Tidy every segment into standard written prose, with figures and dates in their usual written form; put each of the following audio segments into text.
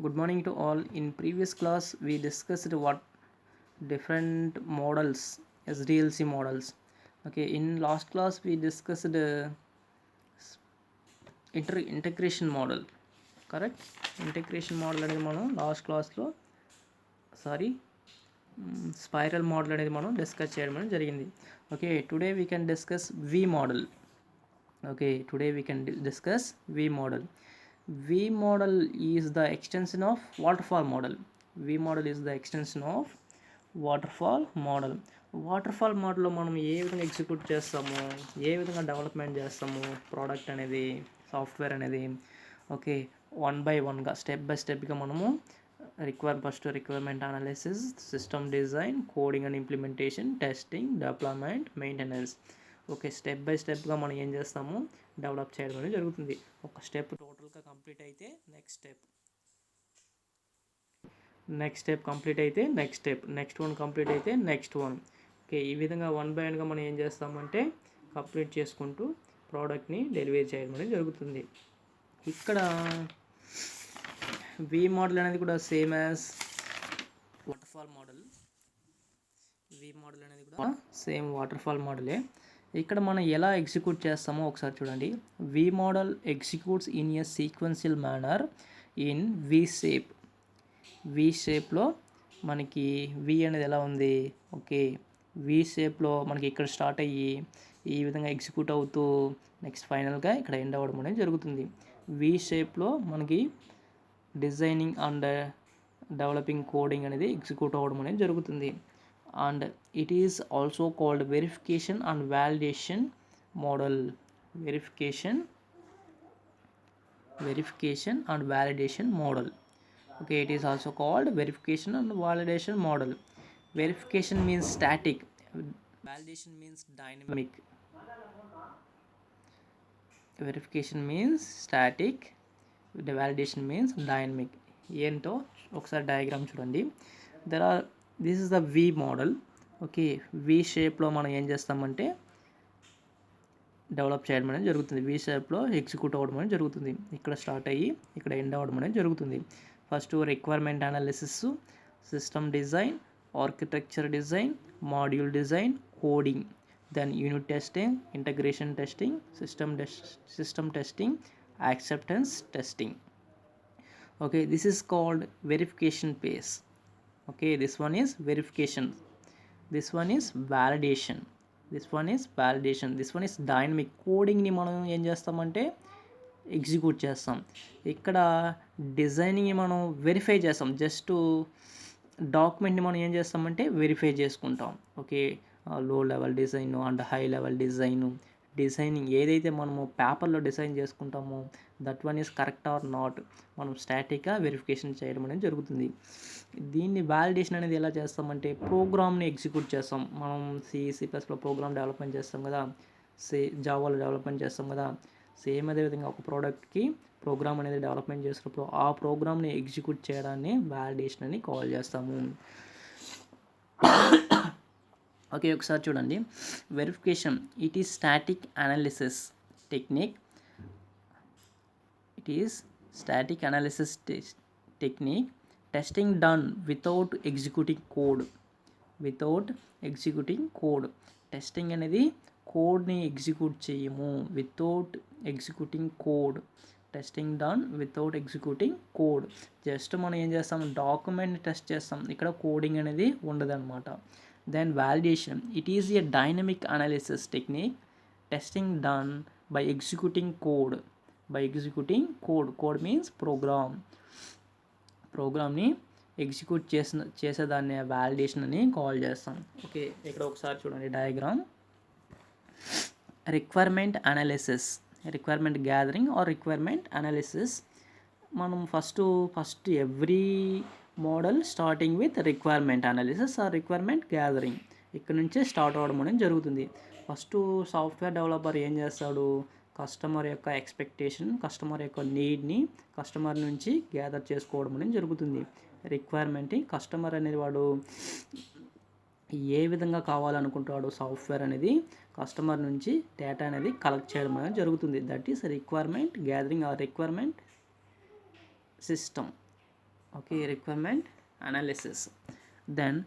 Good morning to all. In previous class, we discussed what different models, SDLC models. Okay, in last class, we discussed integration model. Correct? Integration model అనేది మనం last క్లాస్లో spiral model అనేది మనం discuss చేయడం జరిగింది. Okay, today we can discuss V model. Okay, today we can discuss V model. V model is the extension of waterfall model. V model is the extension of waterfall model. Waterfall మోడల్లో మనం ఏ విధంగా execute చేస్తాము, ఏ విధంగా development చేస్తాము product అనేది, software అనేది. Okay, one by వన్గా step by స్టెప్గా మనము first requirement analysis, system design, coding and implementation, testing, deployment, maintenance. Okay, step by స్టెప్గా మనం ఏం చేస్తాము, డెవలప్ చేయడం అనేది జరుగుతుంది. ఒక స్టెప్ టోటల్గా కంప్లీట్ అయితే నెక్స్ట్ స్టెప్ కంప్లీట్ అయితే నెక్స్ట్ వన్ కంప్లీట్ అయితే నెక్స్ట్ వన్. ఓకే, ఈ విధంగా వన్ బై వన్గా మనం ఏం చేస్తామంటే కంప్లీట్ చేసుకుంటూ ప్రోడక్ట్ని డెలివరీ చేయడం అనేది జరుగుతుంది. ఇక్కడ వి మోడల్ అనేది కూడా సేమ్ యాజ్ వాటర్ఫాల్ మోడల్. వి మోడల్ అనేది కూడా సేమ్ వాటర్ఫాల్ మోడలే. ఇక్కడ మనం ఎలా ఎగ్జిక్యూట్ చేస్తామో ఒకసారి చూడండి. V model executes in a sequential manner in V shape. V షేప్లో మనకి వి అనేది ఎలా ఉంది, ఓకే, వి షేప్లో మనకి ఇక్కడ స్టార్ట్ అయ్యి ఈ విధంగా ఎగ్జిక్యూట్ అవుతూ నెక్స్ట్ ఫైనల్గా ఇక్కడ ఎండ్ అవ్వడం అనేది జరుగుతుంది. వి షేప్లో మనకి డిజైనింగ్ అండ్ డెవలపింగ్ కోడింగ్ అనేది ఎగ్జిక్యూట్ అవ్వడం అనేది జరుగుతుంది. And it is also called verification and validation model. Verification and validation model. Okay, it is also called verification and validation model. Verification means static, validation means dynamic. Verification means static, the validation means dynamic. ఏంటో ఒకసారి diagram చూడండి. This is the V model. Okay, V షేప్లో మనం ఏం చేస్తామంటే develop చేయడం అనేది జరుగుతుంది. వి షేప్లో ఎగ్జిక్యూట్ అవ్వడం అనేది జరుగుతుంది. ఇక్కడ స్టార్ట్ అయ్యి ఇక్కడ ఎండ్ అవ్వడం అనేది జరుగుతుంది. First requirement analysis, system design, architecture design, module design, coding, then unit testing, integration testing, system testing, acceptance testing. Okay, this is called verification phase. Okay, this one is verification, this one is validation, this one is dynamic. కోడింగ్ని మనం ఏం చేస్తామంటే execute చేస్తాం. ఇక్కడ డిజైనింగ్ని మనం verify చేస్తాం. Just డాక్యుమెంట్ని మనం ఏం చేస్తామంటే వెరిఫై చేసుకుంటాం. ఓకే, లో level design and high level designing ఏదైతే మనము పేపర్లో డిజైన్ చేసుకుంటామో that one is correct or not మనం స్టాటిక్గా వెరిఫికేషన్ చేయడం అనేది జరుగుతుంది. దీన్ని వ్యాలిడేషన్ అనేది ఎలా చేస్తామంటే ప్రోగ్రామ్ని ఎగ్జిక్యూట్ చేస్తాం. మనం C++లో ప్రోగ్రామ్ డెవలప్మెంట్ చేస్తాం కదా, జావాలో డెవలప్మెంట్ చేస్తాం కదా, సేమ్ అదేవిధంగా ఒక ప్రోడక్ట్కి ప్రోగ్రామ్ అనేది డెవలప్మెంట్ చేసినప్పుడు ఆ ప్రోగ్రామ్ని ఎగ్జిక్యూట్ చేయడాన్ని వ్యాలిడేషన్ అని కాల్ చేస్తాము. ఓకే, ఒకసారి చూడండి. Verification, it is static analysis technique. Testing done without executing code. Testing అనేది కోడ్ని ఎగ్జిక్యూట్ చేయము, without executing code. Testing done without executing code. Just మనం ఏం చేస్తాం, డాక్యుమెంట్ని టెస్ట్ చేస్తాం, ఇక్కడ కోడింగ్ అనేది ఉండదన్నమాట. Then validation, it is a dynamic analysis technique. Testing done by executing code. Code means ప్రోగ్రామ్ని ఎగ్జిక్యూట్ చేసేదాన్ని వ్యాలిడేషన్ అని కాల్ చేస్తాం. ఓకే, ఇక్కడ ఒకసారి చూడండి diagram. Requirement gathering or requirement analysis. మనం first every model starting with requirement analysis or requirement gathering ఇక్కడ నుంచే స్టార్ట్ అవ్వడం అనేది జరుగుతుంది. ఫస్ట్ సాఫ్ట్వేర్ డెవలపర్ ఏం చేస్తాడు, కస్టమర్ యొక్క ఎక్స్పెక్టేషన్, కస్టమర్ యొక్క నీడ్ని కస్టమర్ నుంచి గ్యాదర్ చేసుకోవడం అనేది జరుగుతుంది. రిక్వైర్మెంట్, కస్టమర్ అనేది వాడు ఏ విధంగా కావాలనుకుంటాడు సాఫ్ట్వేర్ అనేది కస్టమర్ నుంచి డేటా అనేది కలెక్ట్ చేయడం అనేది జరుగుతుంది. That is requirement gathering or requirement system. Okay, requirement analysis. Then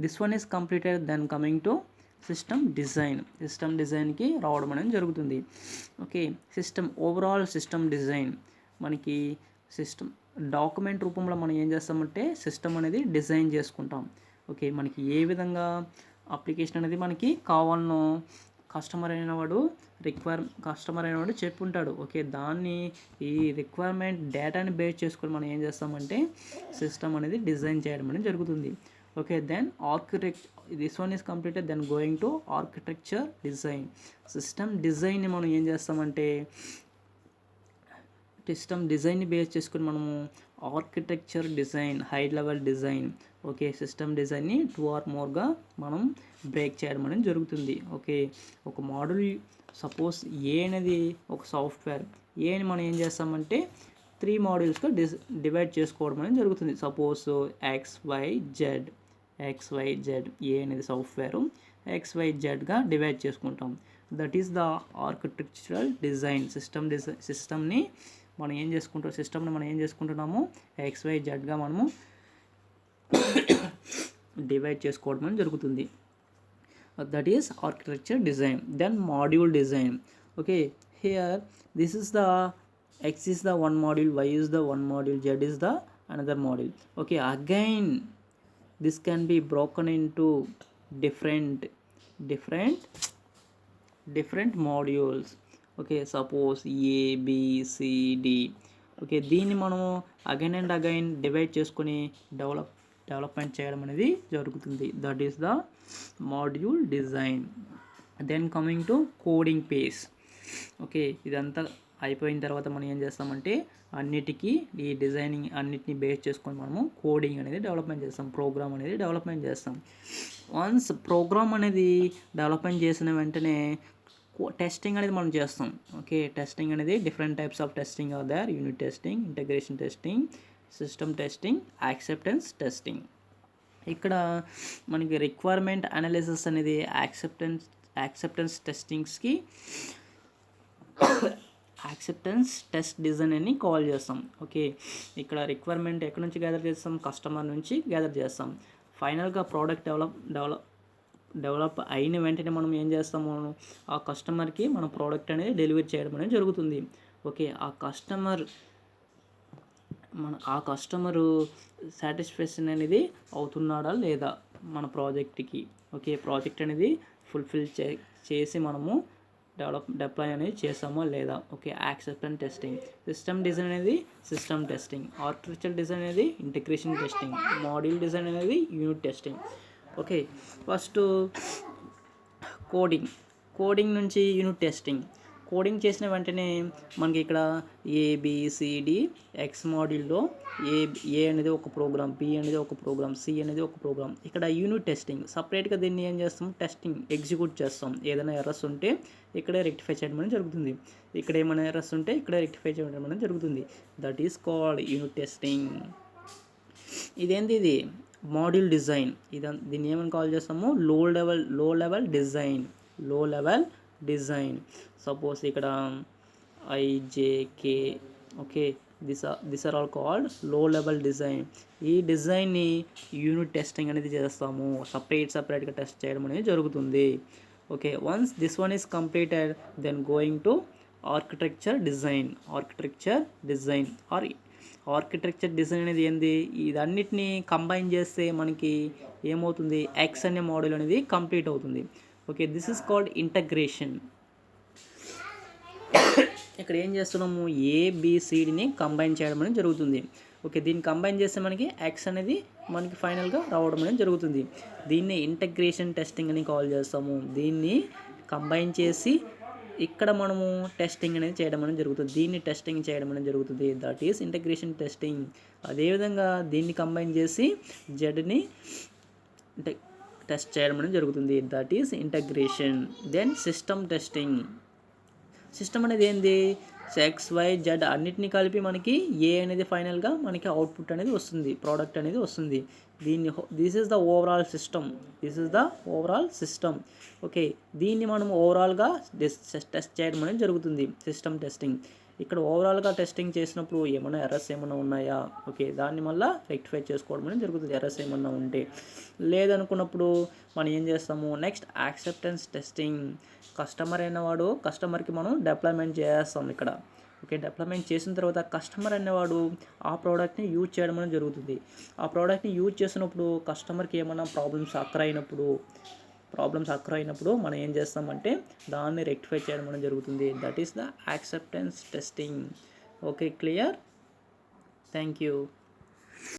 this one is completed. Then coming to system design. System డిజైన్కి రావడం అనేది జరుగుతుంది. ఓకే, ఓవరాల్ సిస్టమ్ డిజైన్ మనకి సిస్టమ్ డాక్యుమెంట్ రూపంలో మనం ఏం చేస్తామంటే సిస్టమ్ అనేది డిజైన్ చేసుకుంటాం. ఓకే, మనకి ఏ విధంగా అప్లికేషన్ అనేది మనకి కావాలనో కస్టమర్ అయినవాడు చెప్పుంటాడు. ఓకే, దాన్ని ఈ రిక్వైర్మెంట్ డేటాని బేస్ చేసుకొని మనం ఏం చేస్తామంటే సిస్టమ్ అనేది డిజైన్ చేయడం అనేది జరుగుతుంది. Okay, then this one is completed. Then going to architecture design. System డిజైన్ని మనం ఏం చేస్తామంటే సిస్టమ్ డిజైన్ని బేస్ చేసుకుని మనము architecture design, high level design, okay, system డిజైన్ని 2 or మోర్గా మనం బ్రేక్ చేయడం అనేది జరుగుతుంది. ఓకే, ఒక మోడల్ సపోజ్ ఏ అనేది ఒక సాఫ్ట్వేర్, ఏని మనం ఏం చేస్తామంటే 3 మాడ్యూల్స్గా డివైడ్ చేసుకోవడం అనేది జరుగుతుంది. సపోజ్ XYZ ఏ అనేది సాఫ్ట్వేరు XYZగా డివైడ్ చేసుకుంటాం. That is the architectural design. సిస్టమ్ని మనం ఏం చేసుకుంటున్నాము XYZగా మనము డివైడ్ చేసుకోవడం అనేది జరుగుతుంది. That is architecture design. Then module design. Okay, here this is the X is the one module, Y is the one module, Z is the another module. Okay, again this can be broken into different modules. Okay, suppose A B C D. Okay, దీన్ని మనము again and again divide చేసుకొని development చేయడం అనేది జరుగుతుంది. That is the module design. Then coming to coding phase. Okay, ఇదంతా అయిపోయిన తర్వాత మనం ఏం చేస్తామంటే అన్నిటికీ ఈ డిజైనింగ్ అన్నిటిని బేస్ చేసుకొని మనము కోడింగ్ అనేది డెవలప్మెంట్ చేస్తాం, ప్రోగ్రామ్ అనేది డెవలప్మెంట్ చేస్తాం. వన్స్ ప్రోగ్రామ్ అనేది డెవలప్మెంట్ చేసిన వెంటనే టెస్టింగ్ అనేది మనం చేస్తాం. ఓకే, టెస్టింగ్ అనేది different types of testing are there. Unit testing, integration testing, system testing, acceptance testing. ఇక్కడ మనకి రిక్వైర్మెంట్ అనాలిసిస్ అనేది యాక్సెప్టెన్స్ టెస్టింగ్స్కి యాక్సెప్టెన్స్ టెస్ట్ డిజైన్ అని కాల్ చేస్తాం. ఓకే, ఇక్కడ రిక్వైర్మెంట్ ఎక్కడి నుంచి గ్యాదర్ చేస్తాం? కస్టమర్ నుంచి గ్యాదర్ చేస్తాం. ఫైనల్గా ప్రోడక్ట్ డెవలప్ అయిన వెంటనే మనం ఏం చేస్తాము, ఆ కస్టమర్కి మన ప్రోడక్ట్ అనేది డెలివరీ చేయడం అనేది జరుగుతుంది. ఓకే, ఆ కస్టమరు సాటిస్ఫాక్షన్ అనేది అవుతున్నాడా లేదా మన ప్రాజెక్ట్కి. ఓకే, ప్రాజెక్ట్ అనేది ఫుల్ఫిల్ చేసి మనము డిప్లాయ్ అనేది చేసామా లేదా. Okay, acceptance testing. System design అనేది సిస్టమ్ టెస్టింగ్, ఆర్కిటెక్చర్ డిజైన్ అనేది ఇంటిగ్రేషన్ టెస్టింగ్, మాడ్యూల్ డిజైన్ అనేది unit testing. Okay, first coding నుంచి యూనిట్ టెస్టింగ్. కోడింగ్ చేసిన వెంటనే మనకి ఇక్కడ ABCD X మాడ్యూల్లో ఏ అనేది ఒక ప్రోగ్రామ్, B అనేది ఒక ప్రోగ్రామ్, C అనేది ఒక ప్రోగ్రామ్. ఇక్కడ యూనిట్ టెస్టింగ్ సపరేట్గా దీన్ని ఏం చేస్తాం, టెస్టింగ్ ఎగ్జిక్యూట్ చేస్తాం. ఏదైనా ఎర్రర్స్ ఉంటే ఇక్కడే రెక్టిఫై చేయడం అనేది జరుగుతుంది. ఇక్కడ ఏమైనా ఎర్రర్స్ ఉంటే ఇక్కడే రెక్టిఫై చేయడం అనేది జరుగుతుంది. That is called unit testing. ఇది మాడ్యూల్ డిజైన్. దీన్ని ఏమని కాల్ చేస్తాము, లో లెవెల్ డిజైన్. సపోజ్ ఇక్కడ IJK. Okay, this are all called low level design. ఈ డిజైన్ని యూనిట్ టెస్టింగ్ అనేది చేస్తాము. సపరేట్గా టెస్ట్ చేయడం అనేది జరుగుతుంది. Okay, once this one is completed, then going to architecture design అనేది ఏంది, ఇదన్నిటిని కంబైన్ చేస్తే మనకి ఏమవుతుంది, X అనే మోడల్ అనేది కంప్లీట్ అవుతుంది. Okay, this is called integration. ఇక్కడ ఏం చేస్తున్నాము, ABCDని కంబైన్ చేయడం అనేది జరుగుతుంది. ఓకే, దీన్ని కంబైన్ చేస్తే మనకి X అనేది మనకి ఫైనల్గా రావడం అనేది జరుగుతుంది. దీన్ని ఇంటగ్రేషన్ టెస్టింగ్ అని కాల్ చేస్తాము. దీన్ని కంబైన్ చేసి ఇక్కడ మనము టెస్టింగ్ అనేది చేయడం అనేది జరుగుతుంది. దీన్ని టెస్టింగ్ చేయడం అనేది జరుగుతుంది. That is integration testing. అదేవిధంగా దీన్ని కంబైన్ చేసి జెడ్ని టెస్ట్ చేయడం అనేది జరుగుతుంది. That is integration. Then system testing. System అనేది ఏంది, XYZ అన్నిటినీ కలిపి మనకి ఏ అనేది ఫైనల్గా మనకి అవుట్పుట్ అనేది వస్తుంది, ప్రోడక్ట్ అనేది వస్తుంది. This is the overall system. Okay, దీన్ని మనం ఓవరాల్గా టెస్ట్ చేయడం అనేది జరుగుతుంది, సిస్టమ్ టెస్టింగ్. ఇక్కడ ఓవరాల్గా టెస్టింగ్ చేసినప్పుడు ఏమైనా ఎర్రర్స్ ఏమైనా ఉన్నాయా, ఓకే, దాన్ని మళ్ళీ రెక్టిఫై చేసుకోవడం అనేది జరుగుతుంది ఎర్రర్స్ ఏమన్నా ఉంటే. లేదనుకున్నప్పుడు మనం ఏం చేస్తాము, నెక్స్ట్ యాక్సెప్టెన్స్ టెస్టింగ్. కస్టమర్ అనేవాడు, కస్టమర్కి మనం డిప్లాయ్మెంట్ చేస్తాం ఇక్కడ, ఓకే. డిప్లాయ్మెంట్ చేసిన తర్వాత కస్టమర్ అనేవాడు ఆ ప్రోడక్ట్ని యూజ్ చేయడం అనేది జరుగుతుంది. ఆ ప్రోడక్ట్ని యూజ్ చేసినప్పుడు కస్టమర్కి ఏమైనా ప్రాబ్లమ్స్ అక్కర్ అయినప్పుడు మనం ఏం చేస్తామంటే దాన్ని రెక్టిఫై చేయడం అనేది జరుగుతుంది. That is the acceptance testing. Okay, clear? Thank you.